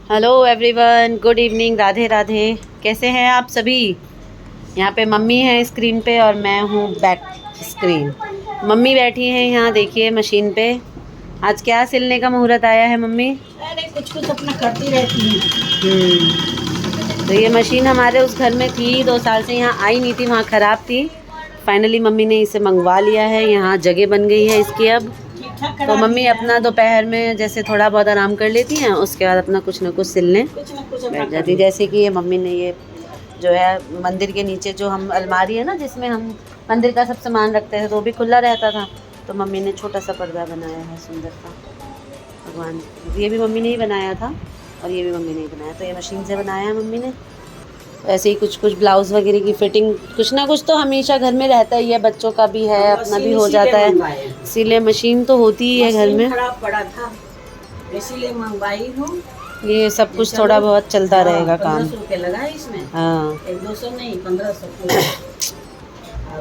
Hello everyone, good evening, Radhe Radhe. कैसे हैं आप सभी? यहाँ पे मम्मी है स्क्रीन पे और मैं हूँ बैक स्क्रीन। मम्मी बैठी हैं यहाँ, देखिए मशीन पे। आज क्या सिलने का मुहूर्त आया है मम्मी? अरे कुछ कुछ अपना करती रहती है। तो ये मशीन हमारे उस घर में थी, 2 साल से यहाँ आई नहीं थी, वहाँ ख़राब थी। फाइनली मम्मी ने इसे मंगवा लिया है, यहाँ जगह बन गई है इसकी अब। तो मम्मी अपना दोपहर में जैसे थोड़ा बहुत आराम कर लेती हैं, उसके बाद अपना कुछ ना कुछ सिलने बैठ जाती है। जैसे कि ये मम्मी ने ये जो है मंदिर के नीचे जो हम अलमारी है ना, जिसमें हम मंदिर का सब सामान रखते थे, तो वो भी खुला रहता था, तो मम्मी ने छोटा सा पर्दा बनाया है सुंदर सा भगवान। ये भी मम्मी ने ही बनाया था और ये भी मम्मी ने ही बनाया, तो ये मशीन से बनाया है मम्मी ने। ऐसे ही कुछ कुछ ब्लाउज़ वगैरह की फिटिंग कुछ ना कुछ तो हमेशा घर में रहता ही है, बच्चों का भी है, अपना भी हो जाता है। सिले मशीन तो होती ही है घर में, खराब पड़ा था इसीलिए मंगवाई हूँ। ये सब कुछ थोड़ा बहुत चलता रहेगा काम। 1500 रुपये लगा है इसमें। हाँ, 100-200 नहीं, 1500।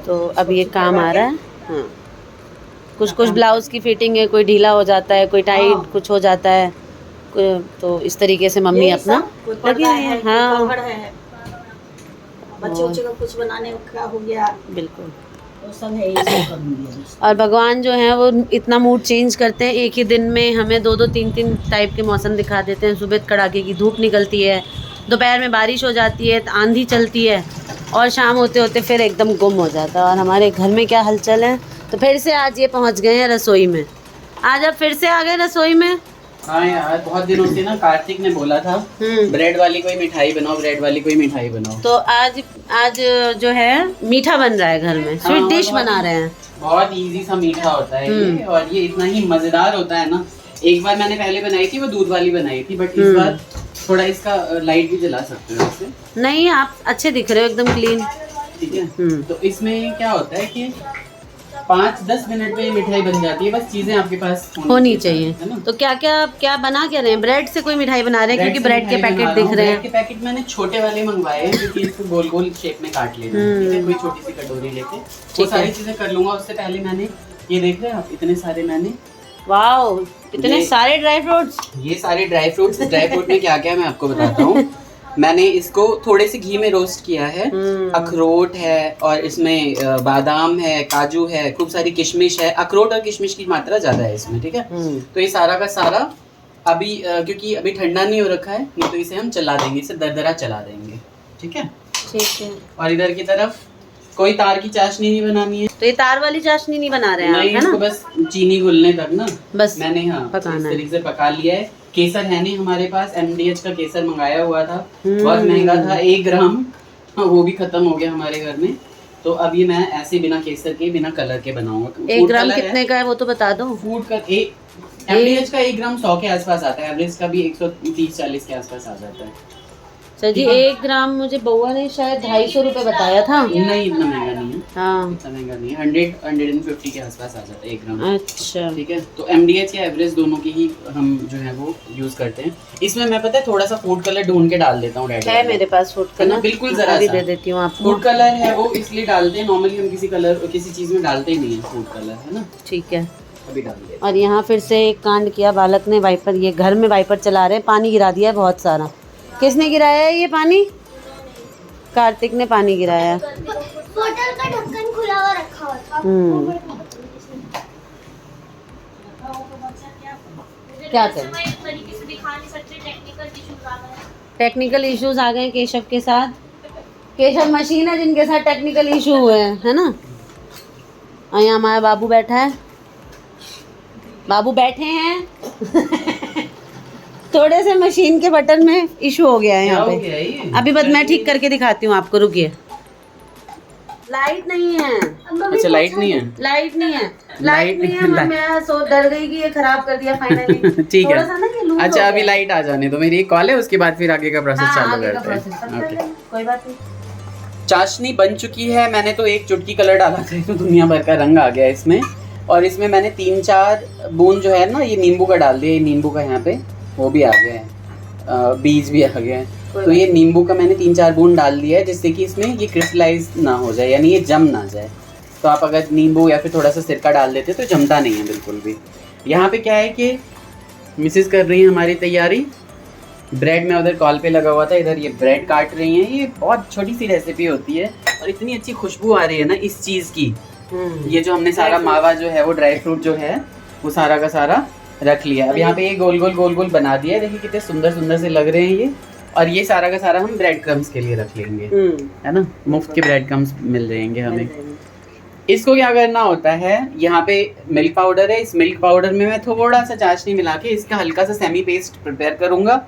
तो अब ये काम आ रहा है। हाँ, कुछ कुछ ब्लाउज़ की फिटिंग है, कोई ढीला हो जाता है, कोई टाइट कुछ हो जाता है, तो इस तरीके से मम्मी अपना लगी हुई है। हाँ, बच्चे का कुछ बनाने का हो गया, बिल्कुल। तो सब है, ये सब करूँगी। और भगवान जो है वो इतना मूड चेंज करते हैं, एक ही दिन में हमें 2-2 3-3 टाइप के मौसम दिखा देते हैं। सुबह कड़ाके की धूप निकलती है, दोपहर में बारिश हो जाती है, आंधी चलती है, और शाम होते होते फिर एकदम गुम हो जाता है। और हमारे घर में क्या हलचल है, तो फिर से आज ये पहुंच गए हैं रसोई में। आज आप फिर से आ गए रसोई में। हाँ यार, बहुत दिनों से ना कार्तिक ने बोला था ब्रेड वाली कोई मिठाई बनाओ, ब्रेड वाली कोई मिठाई बनाओ। तो आज जो है मीठा बन रहा है घर में, स्वीट डिश बना रहे हैं। बहुत इजी सा मीठा होता है ये, और ये इतना ही मजेदार होता है ना। एक बार मैंने पहले बनाई थी, वो दूध वाली बनाई थी, बट इस बार थोड़ा इसका लाइट भी जला सकते हो इससे। नहीं, आप अच्छे दिख रहे हो, एकदम क्लीन। ठीक है। तो इसमें क्या होता है कि 5-10 मिनट में ये मिठाई बन जाती है, बस चीजें आपके पास होनी चाहिए। है ना। तो क्या बना क्या रहे हैं? ब्रेड से कोई मिठाई बना रहे हैं, क्योंकि ब्रेड के पैकेट दिख रहे हैं। ब्रेड के पैकेट मैंने छोटे वाले मंगवाए हैं, क्योंकि इसको गोल गोल शेप में काट लेना है। कोई छोटी सी कटोरी लेके वो सारी चीजें कर लूंगा। उससे पहले मैंने ये देख रहे हैं आप, इतने सारे मैंने, वाओ, इतने सारे ड्राई फ्रूट्स। ये सारे ड्राई फ्रूट में क्या क्या है मैं आपको बताता हूँ। मैंने इसको थोड़े से घी में रोस्ट किया है। अखरोट है, और इसमें बादाम है, काजू है, खूब सारी किशमिश है। अखरोट और किशमिश की मात्रा ज्यादा है इसमें, ठीक है। तो ये सारा का सारा अभी क्योंकि अभी ठंडा नहीं हो रखा है, नहीं तो इसे हम चला देंगे, इसे दरदरा चला देंगे, ठीक है। ठीक है। और इधर की तरफ कोई तार की चाशनी नहीं बनानी है। तो ये तार वाली चाशनी नहीं बना रहे हैं आप, नहीं, है ना? इसको बस चीनी घुलने तक ना बस मैंने पकाना इस है। तरीके से पका लिया है। केसर है नहीं हमारे पास, MDH का केसर मंगाया हुआ था, बहुत महंगा था, 1 ग्राम, वो भी खत्म हो गया हमारे घर में। तो अब ये मैं ऐसे बिना केसर के, बिना कलर के बनाऊंगा। 1 ग्राम कितने का है वो तो बता दो। फूड का MDH का 1 ग्राम 100 के आसपास आता है, एवरेज का भी 130-140 के आसपास आ जाता है। सर जी, 1 ग्राम मुझे बउआ ने शायद 250 रुपये बताया था। नहीं, इतना महंगा नहीं है। हाँ, इतना महंगा नहीं है, 100-150 के आसपास आ जाता है 1 ग्राम। अच्छा, ठीक है। तो MDH या एवरेज दोनों की ही हम जो है वो यूज करते हैं। इसमें मैं पता है थोड़ा सा फूड कलर ढूंढ के डाल देता हूँ। है मेरे पास फूड कलर, बिल्कुल जरा भी सा दे देती हूँ आपको। फूड कलर है वो इसलिए डालते हैं, नॉर्मली हम किसी चीज में डालते ही नहीं है फूड कलर, है ना। ठीक है। अभी डाल दिया। और यहाँ फिर से एक कांड किया बालक ने, वाइपर, ये घर में वाइपर चला रहे हैं, पानी गिरा दिया है बहुत सारा। किसने गिराया है ये पानी? कार्तिक ने पानी गिराया। बोतल का ढक्कन खुला हुआ रखा हुआ था। क्या करें, टेक्निकल इश्यूज आ गए केशव के साथ। केशव मशीन है जिनके साथ टेक्निकल इशू हुए हैं, है ना। और यहाँ हमारा बाबू बैठा है, बाबू बैठे हैं। थोड़े से मशीन के बटन में इशू हो गया है यहाँ पे। अभी बस मैं ठीक करके दिखाती हूँ आपको, रुकिए। लाइट नहीं है। अच्छा, लाइट नहीं है। लाइट नहीं है। मैं सो डर गई कि ये खराब कर दिया फाइनली। ठीक है। सा ना कि लूज अच्छा, हो अभी गया। लाइट आ जाने दो, मेरी एक कॉल है, उसके बाद फिर आगे का प्रोसेस हाँ, चालू आगे का करते हैं। Process okay. कोई बात नहीं। चाशनी बन चुकी है। मैंने तो 1 चुटकी कलर डाला था, तो दुनिया भर का रंग आ गया इसमें। और इसमें मैंने 3-4 बूंद जो है ना, ये नींबू का डाल दिया। ये नींबू का यहाँ पे वो भी आ गया है, बीज भी आ गया है। तो ये नींबू का मैंने 3-4 बूंद डाल दिया है, जिससे कि इसमें ये क्रिस्टलाइज ना हो जाए, यानी ये जम ना जाए। तो आप अगर नींबू या फिर थोड़ा सा सिरका डाल देते तो जमता नहीं है बिल्कुल भी। यहाँ पे क्या है कि मिसेस कर रही है हमारी तैयारी, ब्रेड में उधर कॉल पे लगा हुआ था, इधर ये ब्रेड काट रही हैं। ये बहुत छोटी सी रेसिपी होती है और इतनी अच्छी खुशबू आ रही है ना इस चीज़ की। ये जो हमने सारा मावा जो है वो ड्राई फ्रूट जो है वो सारा का सारा रख लिया। अब यहाँ पे ये गोल गोल बना दिया है, देखिए कितने सुंदर सुंदर से लग रहे हैं ये। और ये सारा का सारा हम ब्रेड क्रम्स के लिए रख लेंगे, है ना, मुफ्त के ब्रेड क्रम्स मिल जाएंगे हमें। इसको क्या करना होता है, यहाँ पे मिल्क पाउडर है, इस मिल्क पाउडर में मैं थोड़ा सा चाशनी मिला के इसका हल्का सा सेमी पेस्ट प्रिपेयर करूँगा,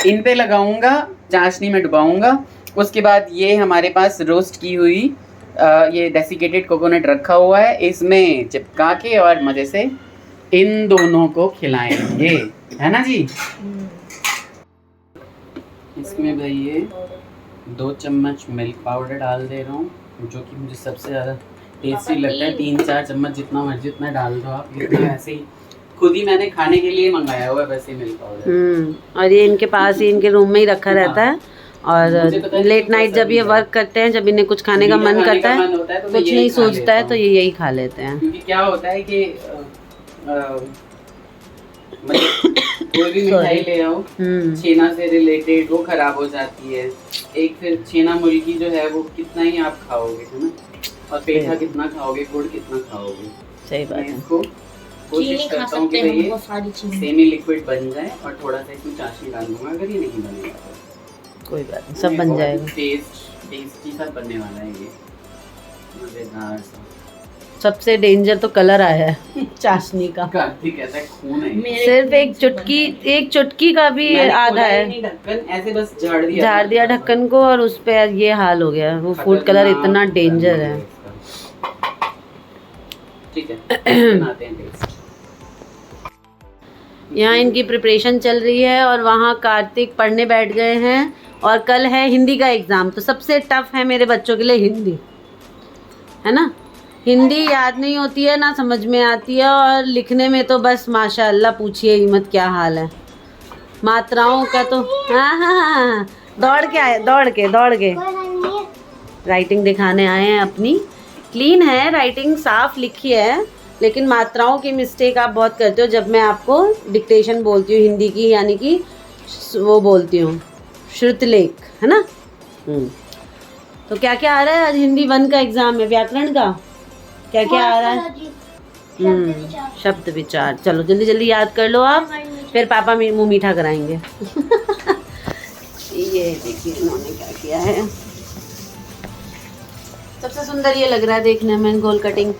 इन पे लगाऊंगा, चाशनी में डुबाऊंगा। उसके बाद ये हमारे पास रोस्ट की हुई ये डेसिकेटेड कोकोनट रखा हुआ है, इसमें चिपका के और मज़े से इन दोनों को खिलाएंगे, है ना जी। इसमें भाई ये 2 चम्मच मिल्क पाउडर डाल दे रहा हूँ, जो कि मुझे सबसे ज़्यादा टेस्टी लगता है। 3-4 चम्मच जितना मर्जी उतना डाल दो आप, इतना ऐसे ही खुद ही मैंने खाने के लिए मंगाया हुआ है वैसे मिल्क पाउडर। और ये इनके पास ही इनके रूम में ही रखा रहता है। और लेट नाइट जब ये वर्क करते हैं, जब इन्हें कुछ खाने का मन करता है, कुछ नहीं सोचता है, तो ये यही खा लेते हैं। क्योंकि क्या होता है कि कोई भी मिठाई ले आओ छेना से रिलेटेड वो खराब हो जाती है। एक फिर छेना मुर्गी जो है वो कितना ही आप खाओगे, है ना, और पेठा कितना खाओगे, गुड़ कितना खाओगे। सही बात है। इसको कोशिश करता हूँ कि ये सेमी लिक्विड बन जाए और थोड़ा सा इसमें चाशनी डाल दूंगा। अगर ये नहीं बनेगा तो कोई बात नहीं, सब बन जाएगा। टेस्टी सा बनने वाला है ये, मजेदार सा। सबसे डेंजर तो कलर आया है चाशनी का। कार्तिक कहता है खून है। सिर्फ एक चुटकी का भी आधा है। ढक्कन ऐसे बस झाड़ दिया ढक्कन को, और उस पे ये हाल हो गया। वो फूड कलर इतना डेंजर है। ठीक है, बनाते हैं टेस्ट। यहाँ इनकी प्रिपरेशन चल रही है और वहाँ कार्तिक पढ़ने बैठ गए हैं। और कल है हिंदी का एग्ज़ाम, तो सबसे टफ है मेरे बच्चों के लिए हिंदी, है ना। हिंदी याद नहीं होती है, ना समझ में आती है, और लिखने में तो बस माशाअल्लाह पूछिए ही मत क्या हाल है। मात्राओं का तो हाँ, दौड़ के राइटिंग दिखाने आए हैं अपनी। क्लीन है राइटिंग, साफ लिखी है, लेकिन मात्राओं की मिस्टेक आप बहुत करते हो। जब मैं आपको डिक्टेशन बोलती हूँ हिंदी की, यानी कि वो बोलती हूँ श्रुतलेख, है ना। तो क्या क्या आ रहा है आज? हिंदी 1 का एग्ज़ाम है, व्याकरण का क्या क्या आ रहा है? शब्द विचार। चलो जल्दी जल्दी याद कर लो आप, फिर पापा मुँह मीठा कराएंगे। ये देखिए इन्होंने क्या किया है। सबसे सुंदर ये लग रहा है देखने में, गोल कटिंग।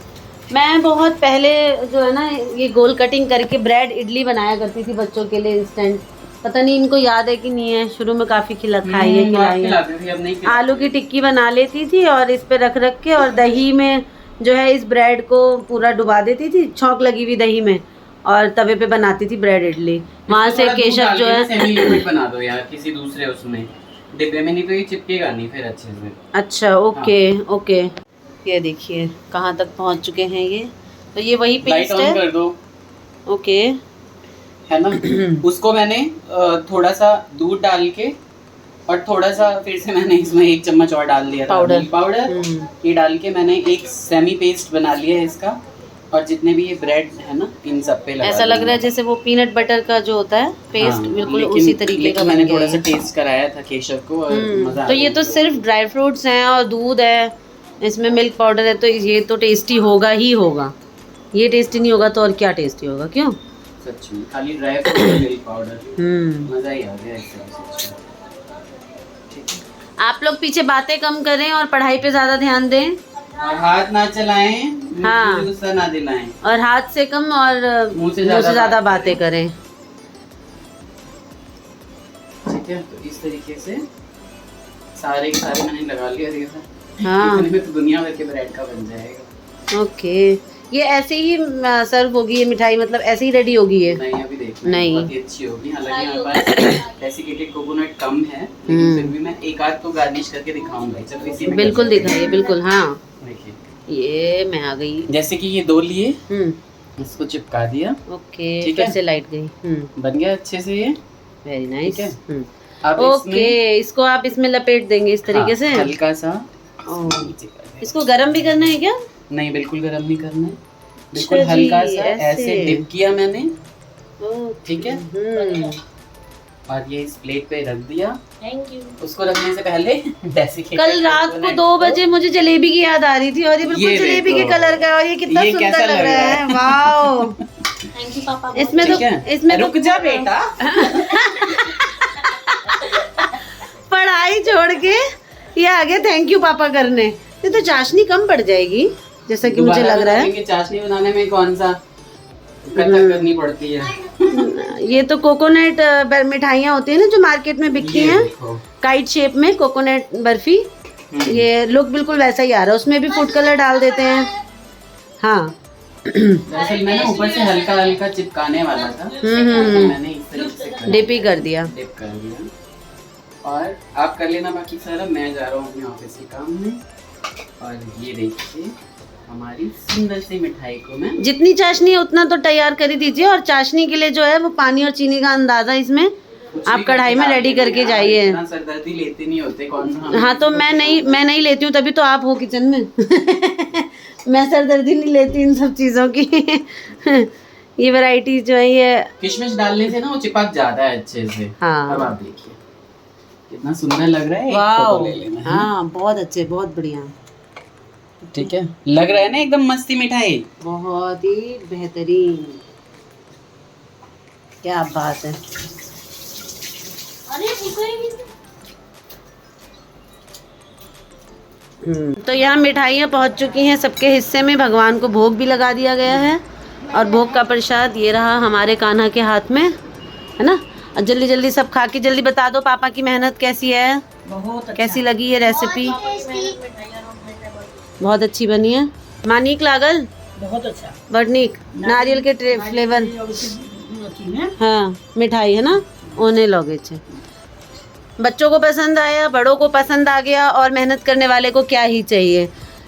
मैं बहुत पहले जो है ना ये गोल कटिंग करके ब्रेड इडली बनाया करती थी बच्चों के लिए इंस्टेंट। पता नहीं इनको याद है कि नहीं है, शुरू में काफ़ी खिलाई है। आलू की टिक्की बना लेती थी और इस पे रख के, और दही में जो है इस ब्रेड को पूरा डुबा देती थी, छौंक लगी हुई दही में, और तवे पे बनाती थी ब्रेड इडली। वहाँ से केशव जो है सेमी लिक्विड बना दो यार किसी दूसरे उसमें डिब्बे में, नहीं तो ये चिपकेगा नहीं फिर अच्छे से। अच्छा ओके। ये देखिए कहाँ तक पहुँच चुके हैं ये। तो ये वही पेस्ट है, कर दो। ओके, है ना। उसको मैंने थोड़ा सा दूध डाल के और थोड़ा सा फिर से मैंने इसमें 1 चम्मच और डाल दिया पाउडर। ये डाल के मैंने एक सेमी पेस्ट बना लिया है इसका, और जितने भी ये ब्रेड है ना इन सब पे लगा। ऐसा लग रहा है जैसे वो पीनट बटर का जो होता है पेस्ट, बिल्कुल उसी तरीके का। मैंने थोड़ा सा टेस्ट कराया था केशव को और मजा। तो ये तो सिर्फ ड्राई फ्रूट्स हैं और दूध है, इसमें मिल्क पाउडर है, तो ये तो टेस्टी होगा ही होगा। ये टेस्टी नहीं होगा तो और क्या टेस्टी होगा, क्यों? सच में खाली ड्राई फ्रूट और मिल्क पाउडर, मजा ही आ गया इससे। आप लोग पीछे बातें कम करें और पढ़ाई पे ज्यादा ध्यान दें, और हाथ ना चलाएं, हाँ, गुस्सा ना दिलाएं, और हाथ से कम और मुंह से ज्यादा बातें करें। ठीक है, तो इस तरीके से सारे मैंने लगा लिया, देखा। हाँ, इतने में तो दुनिया भर के ब्रेड का बन जाएगा। ओके, ये ऐसे ही सर्व होगी ये मिठाई, मतलब ऐसे ही रेडी होगी ये? नहीं, अभी देखना, नहीं, बहुत ही अच्छी होगी। हालांकि हमारे पास डेसिकेटेड कोकोनट कम है, लेकिन फिर भी मैं एक आध तो गार्निश करके दिखाऊंगा। चलो इसी में बिल्कुल दिखाइए, बिल्कुल। हाँ देखिए, ये मैं आ गई। जैसे कि ये 2 लिए, इसको चिपका दिया। ओके, ठीक है, फिर से लाइट गई। बन गया अच्छे से ये। Very nice. अब ओके, इसको आप इसमें लपेट देंगे इस तरीके से, हल्का सा। इसको गरम भी करना है क्या? नहीं, बिल्कुल गरम नहीं करना है, बिल्कुल हल्का सा ऐसे डिप किया मैंने। ठीक है, और ये इस प्लेट पे रख दिया। Thank you. उसको रखने से पहले डेसिकेटेड कल रात को 2 बजे मुझे जलेबी की याद आ रही थी और ये बिल्कुल ये जलेबी के देखो। कलर का है और ये कितना ये कैसा सुंदर लग रहा है। वाओ, थैंक यू पापा। इसमें तो ठीक है? इसमें तो रुक जा बेटा। पढ़ाई छोड़ के ये आ गया थैंक यू पापा करने। ये तो चाशनी कम पड़ जाएगी जैसा कि मुझे दोबारा लग रहा है। बताएंगे, चाशनी बनाने में कौन सा कतक करनी पड़ती है। ये तो कोकोनट मिठाइयाँ होती है ना जो मार्केट में बिकती ये हैं, देखो। काइट शेप में कोकोनट बर्फी। ये लुक बिल्कुल वैसा ही आ रहा है, उसमें भी फूड कलर डाल देते हैं। हाँ दरअसल मैं ना ऊपर से हल्का हल्का चिपकाने वाला था, तो मैंने इस तरीके से कर डिप ही कर दिया। डिप कर दिया। और आप कर लेना बाकी सारा, मैं जा रहा हूँ अपने ऑफिस के काम में। और ये देखिए हमारी सुंदर सी मिठाई को मैं जितनी चाशनी है उतना तो तैयार कर ही दीजिए और चाशनी के लिए जो है वो पानी और चीनी का अंदाजा इसमें कुछ आप भी कढ़ाई में करके रेडी डाल करके देना। जाइए। इतना सरदर्दी लेते नहीं होते कौन सा। हाँ तो मैं नहीं लेती हूँ, तभी तो आप हो किचन में। मैं सरदर्दी नहीं लेती इन सब चीज़ों की। ये वैरायटी जो है ये किशमिश डालने से ना वो चिपक जाता है अच्छे से। हाँ। अब आप देखिए कितना सुंदर लग रहा है। एक वाओ, फोटो ले लेना है। हाँ बहुत अच्छे, बहुत बढ़िया, ठीक है, लग रहा है ना एकदम मस्ती मिठाई। बहुत ही बेहतरीन, क्या बात है। अरे तो यहाँ मिठाइयाँ पहुँच चुकी हैं सबके हिस्से में, भगवान को भोग भी लगा दिया गया है और भोग का प्रसाद ये रहा हमारे कान्हा के हाथ में, है ना। और जल्दी जल्दी सब खा के जल्दी बता दो पापा की मेहनत कैसी है, बहुत कैसी लगी ये रेसिपी। टेस्टी। बहुत अच्छी बनी है। मानिक लागल बहुत अच्छा। बड़ नीक, नारियल के फ्लेवर। हाँ मिठाई है ना, ओने लगे छे। बच्चों को पसंद आया, बड़ों को पसंद आ गया और मेहनत करने वाले को क्या ही चाहिए।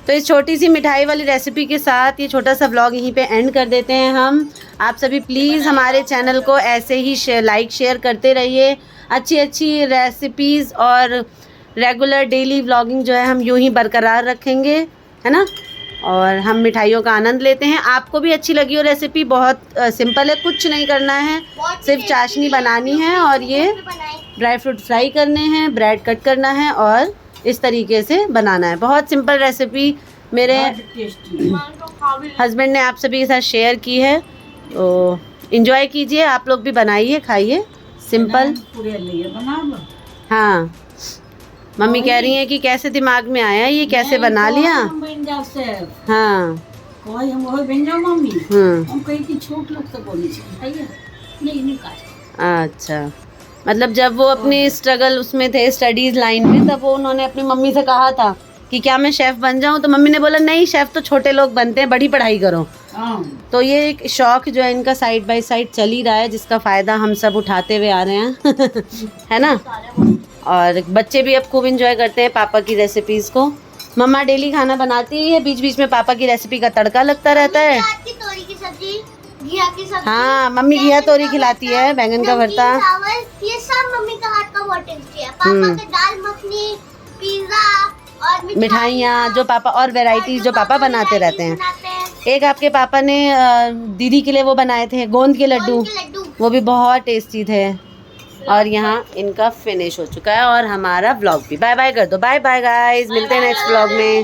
तो इस छोटी सी मिठाई वाली रेसिपी के साथ ये छोटा सा व्लॉग यहीं पे एंड कर देते हैं हम। आप सभी प्लीज़ हमारे चैनल को ऐसे ही लाइक शेयर करते रहिए। अच्छी अच्छी रेसिपीज़ और रेगुलर डेली व्लॉगिंग जो है हम यूं ही बरकरार रखेंगे, है ना। और हम मिठाइयों का आनंद लेते हैं। आपको भी अच्छी लगी हो रेसिपी, बहुत सिंपल है, कुछ नहीं करना है, सिर्फ चाशनी बनानी है और ये ड्राई फ्रूट फ्राई करने हैं, ब्रेड कट करना है और इस तरीके से बनाना है। बहुत सिंपल रेसिपी मेरे हस्बैंड ने आप सभी के साथ शेयर की है, तो इन्जॉय कीजिए, आप लोग भी बनाइए, खाइए, सिंपल। हाँ मम्मी कह रही हैं कि कैसे दिमाग में आया ये, कैसे बना लिया। हाँ अच्छा, मतलब जब वो अपनी स्ट्रगल उसमें थे स्टडीज लाइन में, तब वो उन्होंने अपनी मम्मी से कहा था कि क्या मैं शेफ़ बन जाऊं, तो मम्मी ने बोला नहीं, शेफ़ तो छोटे लोग बनते हैं, बड़ी पढ़ाई करो। तो ये एक शौक जो है इनका साइड बाय साइड चल ही रहा है, जिसका फ़ायदा हम सब उठाते हुए आ रहे हैं। है ना। और बच्चे भी अब खूब इंजॉय करते हैं पापा की रेसिपीज़ को। मम्मा डेली खाना बनाती है, बीच बीच में पापा की रेसिपी का तड़का लगता रहता है। की तोरी की सब्जी, घिया की सब्जी। हाँ मम्मी घिया तोरी खिलाती है, बैंगन का भरता। चावल, ये सब मम्मी का हाथ का बहुत टेस्टी है। पापा के दाल मखनी, पिज्जा और मिठाइयाँ जो पापा और वैरायटीज जो पापा बनाते रहते हैं। एक आपके पापा ने दीदी के लिए वो बनाए थे गोंद के लड्डू, वो भी बहुत टेस्टी थे। और यहाँ इनका फिनिश हो चुका है और हमारा व्लॉग भी। बाय बाय कर दो, बाय बाय गाइस, मिलते हैं नेक्स्ट व्लॉग में।